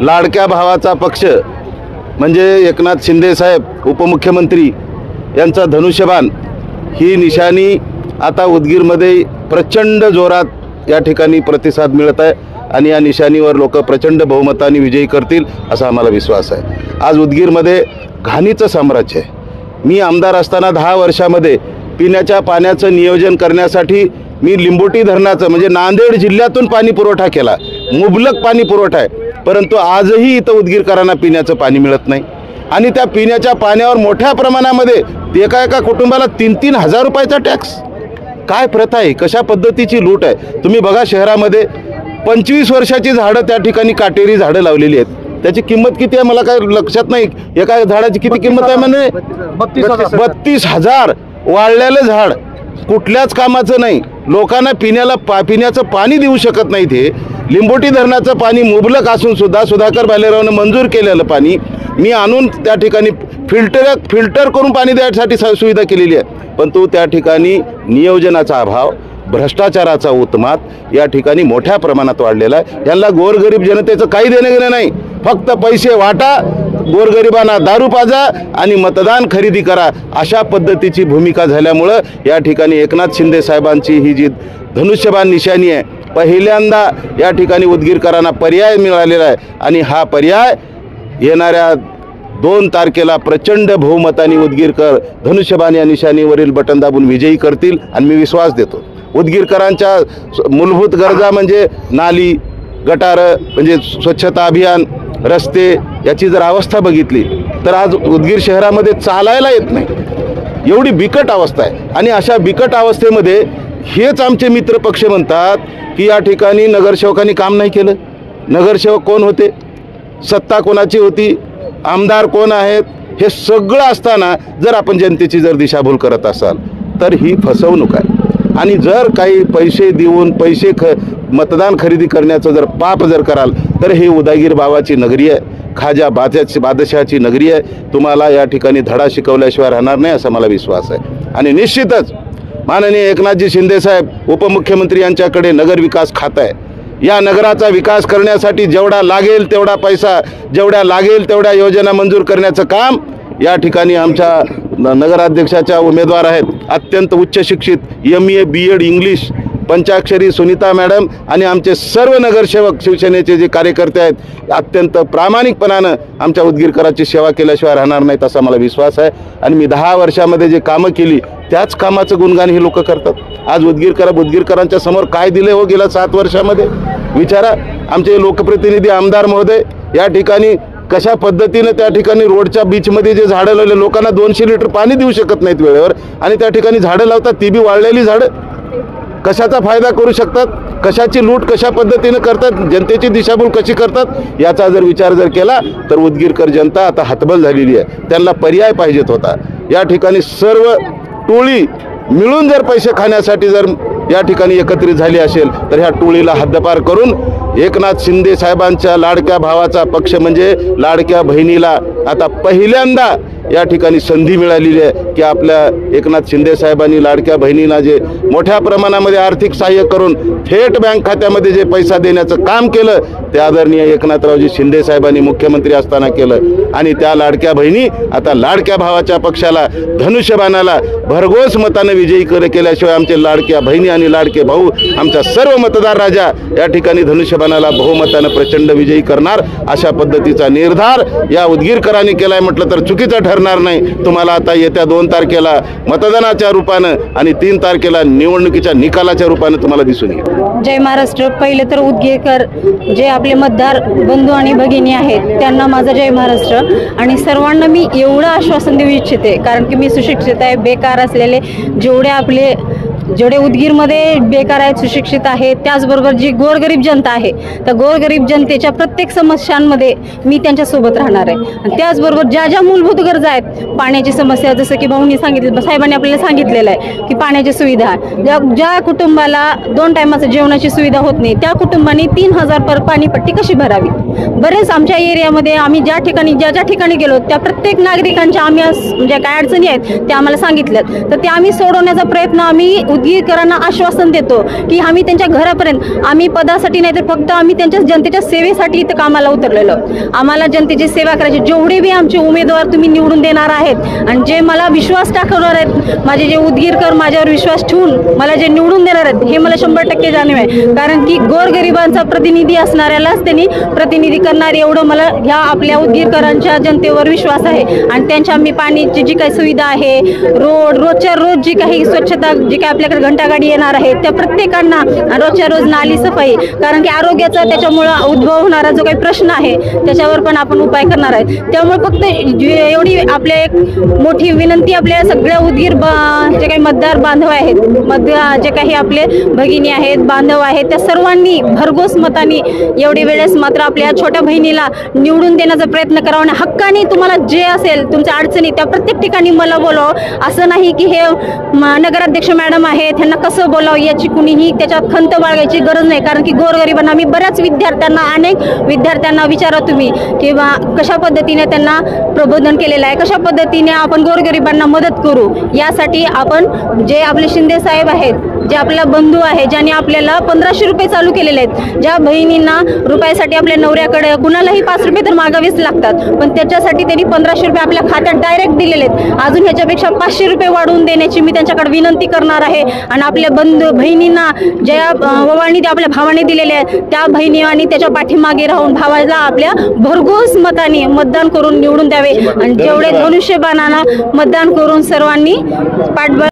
लाडक्या भावाचा पक्ष म्हणजे एकनाथ शिंदे साहेब उपमुख्यमंत्री यांचा धनुष्यबाण ही निशाणी आता उदगीरमध्ये प्रचंड जोरात या ठिकाणी प्रतिसाद मिळत आहे आणि या निशाणीवर लोक प्रचंड बहुमताने विजयी करतील असा आम्हाला विश्वास आहे। आज उदगीरमध्ये घाणीचं साम्राज्य आहे। मी आमदार असताना 10 वर्षामध्ये पिण्याच्या पाण्याचं नियोजन करण्यासाठी मी लिंबोटी धरणाचं म्हणजे नांदेड जिल्ह्यातून पाणी पुरवठा केला, मुबलक पाणी पुरवठा आहे, परंतु आजही इथं उदगीरकरांना पिण्याचं पाणी मिळत नाही आणि त्या पिण्याच्या पाण्यावर मोठ्या प्रमाणामध्ये एका कुटुंबाला 3-3 हजार रुपयाचा टॅक्स। काय प्रथा आहे, कशा पद्धतीची लूट आहे तुम्ही बघा। शहरामध्ये 25 वर्षाची झाडं त्या ठिकाणी काटेरी झाडं लावलेली आहेत, त्याची किंमत किती आहे मला काय लक्षात नाही। एका झाडाची किती किंमत आहे म्हणजे 32,000। वाळलेलं झाड कुठल्याच कामाचं नाही, लोकांना पिण्याचं पाणी देऊ शकत नाही। ते लिंबोटी धरणाचं पाणी मुबलक असून सुद्धा सुधाकर भालेरावनं मंजूर केलेलं पाणी मी आणून त्या ठिकाणी फिल्टर करून पाणी द्यायसाठी सुविधा केलेली आहे, पण तो त्या ठिकाणी नियोजनाचा अभाव, भ्रष्टाचाराचा उत्मात या ठिकाणी मोठ्या प्रमाणात वाढलेला आहे। यांना गोरगरीब जनतेचं काही देणं घेणं नाही, फक्त पैसे वाटा, गोरगरिबांना दारू पाजा आणि मतदान खरेदी करा अशा पद्धतीची भूमिका झाल्यामुळं या ठिकाणी एकनाथ शिंदे साहेबांची ही जी धनुष्यबाण निशाणी आहे पहिल्यांदा या ठिकाणी उदगीरकरांना पर्याय मिळालेला आहे आणि हा पर्याय येणाऱ्या 2 तारखेला प्रचंड बहुमताने उदगीरकर धनुष्यबाण या निशाणीवरील बटन दाबून विजयी करतील आणि मी विश्वास देतो। उदगीरकरांच्या मूलभूत गरजा म्हणजे नाली, गटारं म्हणजे स्वच्छता अभियान, रस्ते याची जर अवस्था बघितली तर आज उदगीर शहरामध्ये चालायला येत नाही, एवढी बिकट अवस्था आहे। आणि अशा बिकट अवस्थेमध्ये हेच आमचे मित्र पक्ष म्हणतात की या ठिकाणी नगरसेवकांनी काम नाही केलं। नगरसेवक कोण होते, सत्ता कोणाची होती, आमदार कोण आहेत, हे सगळं असताना जर आपण जनतेची जर दिशाभूल करत असाल तर ही फसवणूक आहे। आणि जर काही पैसे देऊन मतदान खरेदी करण्याचं जर पाप जर कराल तर ही उदगीर बाबाची नगरी आहे, खाजा बादशाहची नगरी आहे। तुम्हाला या ठिकाणी धडा शिकवल्याशिवाय राहणार नाही असा मला विश्वास आहे। आणि निश्चितच माननीय एकनाथजी शिंदे साहेब उपमुख्यमंत्री यांच्याकडे नगर विकास खातं आहे। या नगराचा विकास करण्यासाठी जेवढा लागेल तेवढा पैसा, जेवढ्या लागेल तेवढ्या योजना मंजूर करण्याचं काम या ठिकाणी आमच्या नगराध्यक्षाच्या उमेदवार आहेत, अत्यंत उच्च शिक्षित, MA BEd English, Panchakshari Sunita madam आणि आमचे सर्व नगरसेवक शिवसेनेचे जे कार्यकर्ते आहेत अत्यंत प्रामाणिकपणानं आमच्या उदगीरकरांची सेवा केल्याशिवाय राहणार नाहीत असा मला विश्वास आहे। आणि मी 10 वर्षामध्ये जे कामं केली त्याच कामाचं गुणगान हे लोक करतात। आज उदगीरकरांच्या समोर काय दिले हो गेल्या 7 वर्षामध्ये विचारा। आमचे लोकप्रतिनिधी आमदार महोदय या ठिकाणी कशा पद्धतीने त्या ठिकाणी रोडच्या बीचमध्ये जे झाडं लावले, लोकांना 200 लिटर पाणी देऊ शकत नाहीत वेळेवर आणि त्या ठिकाणी झाडं लावतात, ती बी वाळलेली झाडं। कशाचा फायदा करू शकतात, कशाची लूट कशा पद्धतीने करतात, जनतेची दिशाभूल कशी करतात याचा जर विचार जर केला तर उदगीरकर जनता आता हतबल झालेली आहे। त्यांना पर्याय पाहिजेत होता। या ठिकाणी सर्व टोळी मिळून जर पैसे खाण्यासाठी जर या ठिकाणी एकत्रित झाली असेल तर ह्या टोळीला हद्दपार करून एकनाथ शिंदे साहेबांच्या लाडक्या भावाचा पक्ष म्हणजे लाडक्या बहिणीला आता पहिल्यांदा या ठिकाणी संधी मिळालेली आहे की आपल्या एकनाथ शिंदे साहेबांनी लाडक्या बहिणीला जे मोठ्या प्रमाणामध्ये आर्थिक सहाय्य करून थेट बँक खात्यामध्ये जे पैसा देण्याचं काम केलं ते आदरणीय एकनाथरावजी शिंदे साहेबांनी मुख्यमंत्री असताना केलं आणि त्या लाडक्या बहिणी आता लाडक्या भावाच्या पक्षाला धनुष्यबाणाला भरघोस मताने विजयी केल्याशिवाय आमचे लाडक्या बहिणी आणि लाडके भाऊ आमचा सर्व मतदार राजा या ठिकाणी धनुष्यबाणाला बहुमताने प्रचंड विजयी करणार अशा पद्धतीचा निर्धार या उदगीरकरांनी केलाय म्हटलं तर चुकीचं ठरणार नाही। तुम्हाला आता येत्या 2 तारखेला मतदानाच्या रूपानं आणि 3 तारखेला निवडणुकीच्या निकालाच्या रूपानं तुम्हाला दिसून येईल। जय महाराष्ट्र। पहिले तर उदगीरकर जे आपले मतदार बंधू आणि भगिनी आहेत त्यांना माझा जय महाराष्ट्र। आणि सर्वांना मी एवढं आश्वासन देऊ इच्छिते कारण की मी सुशिक्षित आहे, बेकार असलेले जेवढे उदगीरमध्ये बेकार आहेत, सुशिक्षित आहेत, त्याचबरोबर जी गोरगरीब जनता आहे त्या गोरगरीब जनतेच्या प्रत्येक समस्यांमध्ये मी त्यांच्यासोबत राहणार आहे। आणि त्याचबरोबर ज्या मूलभूत गरजा आहेत, पाण्याची समस्या जसं की भाऊंनी सांगितलं, साहेबांनी आपल्याला सांगितलेलं आहे की पाण्याची सुविधा, ज्या कुटुंबाला 2 टायमाचं जेवणाची सुविधा होत नाही त्या कुटुंबाने 3000 पर पाणीपट्टी कशी भरावी। बरेच आमच्या एरियामध्ये आम्ही ज्या ठिकाणी गेलो त्या प्रत्येक नागरिकांच्या आम्ही म्हणजे काय अडचणी आहेत त्या आम्हाला सांगितल्यात, तर ते आम्ही सोडवण्याचा प्रयत्न आम्ही उदगीरकरांना आश्वासन देतो की आम्ही त्यांच्या घरापर्यंत, आम्ही पदासाठी नाही तर फक्त आम्ही त्यांच्या जनतेच्या सेवेसाठी इथं कामाला उतरलेलो. आम्हाला जनतेची सेवा करायची. जेवढे बी आमचे उमेदवार तुम्ही निवडून देणार आहेत आणि जे मला विश्वास टाकवणार आहेत, माझे जे उदगीरकर माझ्यावर विश्वास ठेवून मला जे निवडून देणार आहेत, हे मला 100% जाणीव आहे. कारण की गोरगरिबांचा प्रतिनिधी असणाऱ्यालाच त्यांनी प्रतिनिधी करणार एवढं मला ह्या आपल्या उदगीरकरांच्या जनतेवर विश्वास आहे. आणि त्यांच्या मी पाण्याची जी काही सुविधा आहे, रोजच्या रोज जी काही स्वच्छता, जी काही आपल्याकडे घंटागाडी येणार आहे, त्या प्रत्येकांना रोजच्या रोज नाली सफाई, कारण की आरोग्याचा त्याच्यामुळं उद्भव होणारा जो काही प्रश्न आहे त्याच्यावर पण आपण उपाय करणार आहे. त्यामुळे फक्त एवढी आपल्या एक मोठी विनंती आपल्या सगळ्या उदगीर जे काही मतदार बांधव आहेत, जे काही आपले भगिनी आहेत, बांधव आहेत, त्या सर्वांनी भरघोस मतांनी एवढी वेळेस मात्र आपल्या छोट्या बहिणीला निवडून देण्याचा प्रयत्न करावा. आणि हक्काने तुम्हाला जे असेल तुमच्या अडचणी त्या प्रत्येक ठिकाणी मला बोलावं. असं नाही की हे नगराध्यक्ष मॅडम आहेत त्यांना कसं बोलावं याची कुणीही त्याच्यात खंत बाळगायची गरज नाही. कारण की गोरगरिबांना मी बऱ्याच विद्यार्थ्यांना, अनेक विद्यार्थ्यांना विचारा तुम्ही किंवा कशा पद्धतीने त्यांना प्रबोधन केलेलं आहे, कशा पद्धतीने आपण गोरगरिबांना मदत करू. यासाठी आपण जे आपले शिंदे साहेब आहेत, जे आपला बंधू आहे, ज्यांनी आपल्याला 1500 रुपये चालू केलेले आहेत, ज्या बहिणींना रुपयासाठी आपल्या नवऱ्याकडे कुणालाही 5 रुपये तर मागावेच लागतात, पण त्याच्यासाठी त्यांनी 1500 रुपये आपल्या खात्यात डायरेक्ट दिलेले आहेत. अजून ह्याच्यापेक्षा 500 रुपये वाढवून देण्याची मी त्यांच्याकडे विनंती करणार आहे. आणि आपल्या बहिणींना ज्या ओवाळणी आपल्या भावाने दिलेल्या आहेत त्या बहिणी आणि त्याच्या पाठीमागे राहून भावाला आपल्या भरघोस मताने मतदान करून निवडून द्यावे. आणि जेवढे धनुष्यबाणाला मतदान करून सर्वांनी पाठबळ